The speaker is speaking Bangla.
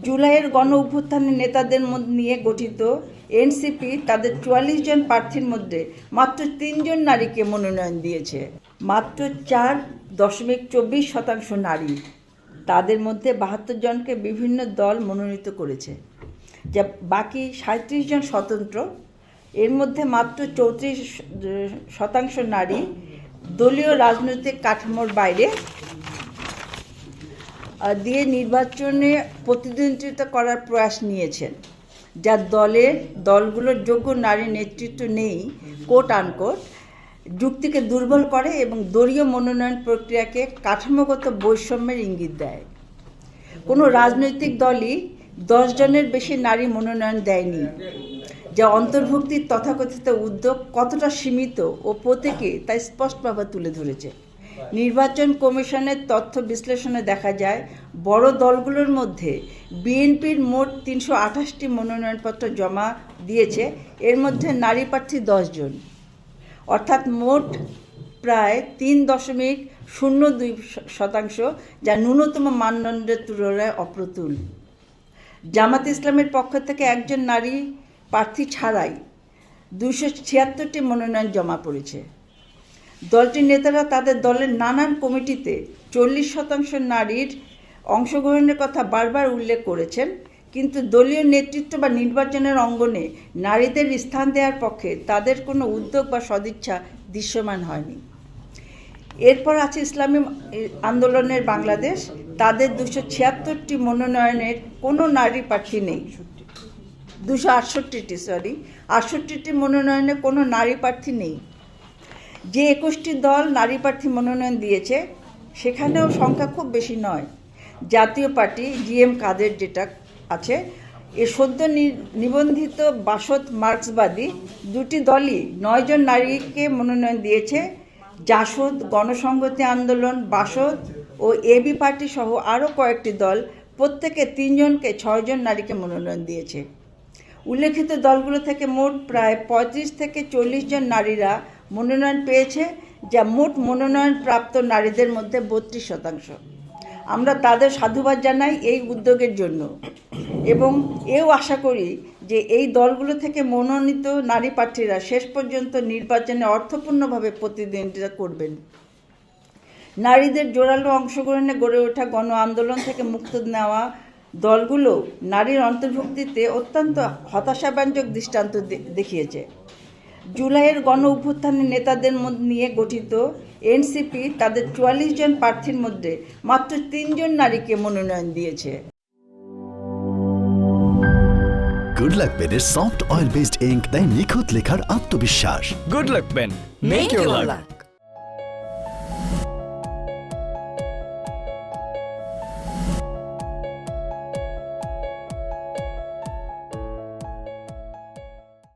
জুলাইয়ের গণ অভ্যুত্থানের নেতাদের নিয়ে গঠিত এনসিপি তাদের ৪৪ জন প্রার্থীর মধ্যে মাত্র ৩ জন নারীকে মনোনয়ন দিয়েছে। মাত্র ৪.২৪% নারী। তাদের মধ্যে ৭২ জনকে বিভিন্ন দল মনোনীত করেছে, যা বাকি ৩৭ জন স্বতন্ত্র। এর মধ্যে মাত্র ৩৪% নারী দলীয় রাজনৈতিক কাঠামোর বাইরে দিয়ে নির্বাচনে প্রতিদ্বন্দ্বিতা করার প্রয়াস নিয়েছেন, যা দলগুলোর যোগ্য নারী নেতৃত্ব নেই কোট আনকোট যুক্তিকে দুর্বল করে এবং দলীয় মনোনয়ন প্রক্রিয়াকে কাঠামোগত বৈষম্যের ইঙ্গিত দেয়। কোনো রাজনৈতিক দলই 10 জনের বেশি নারী মনোনয়ন দেয়নি, যা অন্তর্ভুক্তির তথাকথিত উদ্যোগ কতটা সীমিত ও প্রতীকী তা স্পষ্টভাবে তুলে ধরেছে। নির্বাচন কমিশনের তথ্য বিশ্লেষণে দেখা যায়, বড় দলগুলোর মধ্যে বিএনপির মোট ৩২৮টি মনোনয়নপত্র জমা দিয়েছে, এর মধ্যে নারী প্রার্থী 10 জন, অর্থাৎ মোট প্রায় ৩.02%, যা ন্যূনতম মানদণ্ডের তুলনায় অপ্রতুল। জামাত ইসলামের পক্ষ থেকে একজন নারী প্রার্থী ছাড়াই ২৭৬টি মনোনয়ন জমা পড়েছে। দলটির নেতারা তাদের দলের নানান কমিটিতে 40% নারীর অংশগ্রহণের কথা বারবার উল্লেখ করেছেন, কিন্তু দলীয় নেতৃত্ব বা নির্বাচনের অঙ্গনে নারীদের স্থান দেওয়ার পক্ষে তাদের কোনো উদ্যোগ বা সদিচ্ছা দৃশ্যমান হয়নি। এরপর আছে ইসলামী আন্দোলনের বাংলাদেশ। তাদের 276টি মনোনয়নের কোনো নারী প্রার্থী নেই। 268টি মনোনয়নে কোনো নারী প্রার্থী নেই। যে 21টি দল নারী প্রার্থী মনোনয়ন দিয়েছে, সেখানেও সংখ্যা খুব বেশি নয়। জাতীয় পার্টি জিএম কাদের যেটা আছে, এ সদ্য নিবন্ধিত বাসদ মার্ক্সবাদী দুটি দলই 9 জন নারীকে মনোনয়ন দিয়েছে। জাসদ, গণসংহতি আন্দোলন, বাসদ ও এবি পার্টি সহ আরও কয়েকটি দল প্রত্যেকে 3 জনকে 6 জন নারীকে মনোনয়ন দিয়েছে। উল্লেখিত দলগুলো থেকে মোট প্রায় 35 থেকে 40 জন নারীরা মনোনয়ন পেয়েছে, যা মোট মনোনয়ন প্রাপ্ত নারীদের মধ্যে 32%। আমরা তাদের সাধুবাদ জানাই এই উদ্যোগের জন্য এবং এও আশা করি যে এই দলগুলো থেকে মনোনীত নারী প্রার্থীরা শেষ পর্যন্ত নির্বাচনে অর্থপূর্ণভাবে প্রতিদ্বন্দ্বিতা করবেন। নারীদের জোরালো অংশগ্রহণে গড়ে ওঠা গণ আন্দোলন থেকে মুক্ত নেওয়া দলগুলো নারীর অন্তর্ভুক্তিতে অত্যন্ত হতাশাব্যঞ্জক দৃষ্টান্ত দেখিয়েছে। জুলাইয়ের গণ অভ্যুত্থানের নেতাদের নিয়ে গঠিত এনসিপি তাদের 44 জন প্রার্থীর মধ্যে মাত্র 3 জন নারীকে মনোনয়ন দিয়েছে। গুড লাক পেনের সফট অয়েল বেসড ইঙ্ক দেয় নিখুঁত লেখার আত্মবিশ্বাস। Good luck pen, make your lakh.